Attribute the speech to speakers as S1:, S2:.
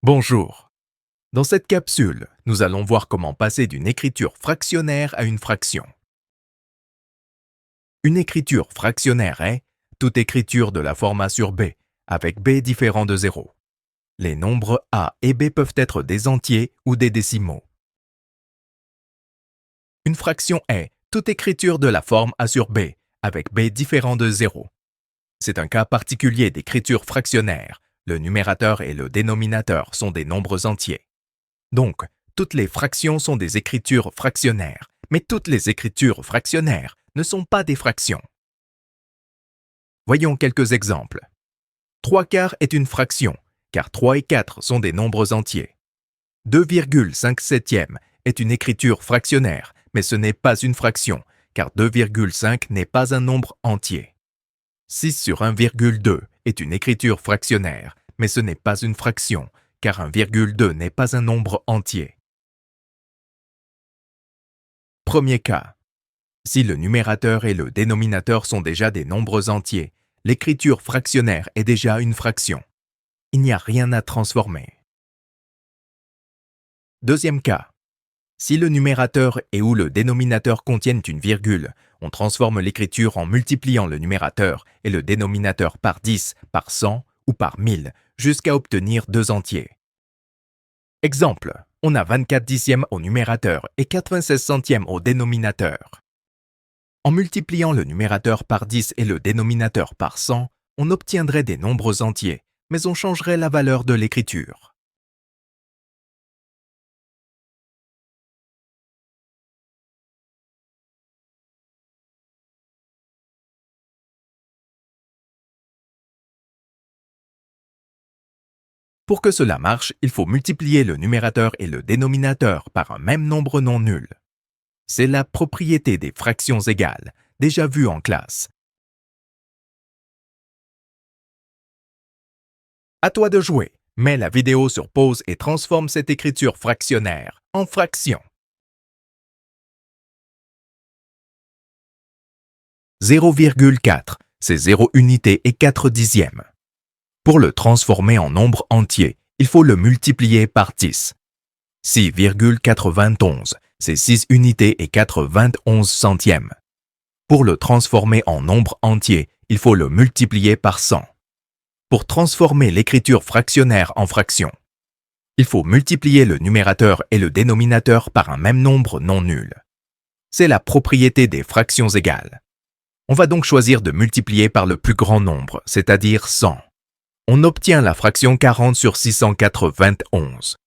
S1: Bonjour. Dans cette capsule, nous allons voir comment passer d'une écriture fractionnaire à une fraction. Une écriture fractionnaire est toute écriture de la forme A sur B, avec B différent de 0. Les nombres A et B peuvent être des entiers ou des décimaux. Une fraction est toute écriture de la forme A sur B, avec B différent de 0. C'est un cas particulier d'écriture fractionnaire. Le numérateur et le dénominateur sont des nombres entiers. Donc, toutes les fractions sont des écritures fractionnaires, mais toutes les écritures fractionnaires ne sont pas des fractions. Voyons quelques exemples. 3 quarts est une fraction, car 3 et 4 sont des nombres entiers. 2,5 est une écriture fractionnaire, mais ce n'est pas une fraction, car 2,5 n'est pas un nombre entier. 6 sur 1,2 est une écriture fractionnaire, mais ce n'est pas une fraction, car 1,2 n'est pas un nombre entier. Premier cas. Si le numérateur et le dénominateur sont déjà des nombres entiers, l'écriture fractionnaire est déjà une fraction. Il n'y a rien à transformer. Deuxième cas. Si le numérateur et ou le dénominateur contiennent une virgule, on transforme l'écriture en multipliant le numérateur et le dénominateur par 10, par 100 ou par 1000, jusqu'à obtenir deux entiers. Exemple, on a 24 dixièmes au numérateur et 96 centièmes au dénominateur. En multipliant le numérateur par 10 et le dénominateur par 100, on obtiendrait des nombres entiers, mais on changerait la valeur de l'écriture. Pour que cela marche, il faut multiplier le numérateur et le dénominateur par un même nombre non nul. C'est la propriété des fractions égales, déjà vue en classe. À toi de jouer. Mets la vidéo sur pause et transforme cette écriture fractionnaire en fraction. 0,4, c'est 0 unité et 4 dixièmes. Pour le transformer en nombre entier, il faut le multiplier par 10. 6,91, c'est 6 unités et 91 centièmes. Pour le transformer en nombre entier, il faut le multiplier par 100. Pour transformer l'écriture fractionnaire en fraction, il faut multiplier le numérateur et le dénominateur par un même nombre non nul. C'est la propriété des fractions égales. On va donc choisir de multiplier par le plus grand nombre, c'est-à-dire 100. On obtient la fraction 40 sur 691.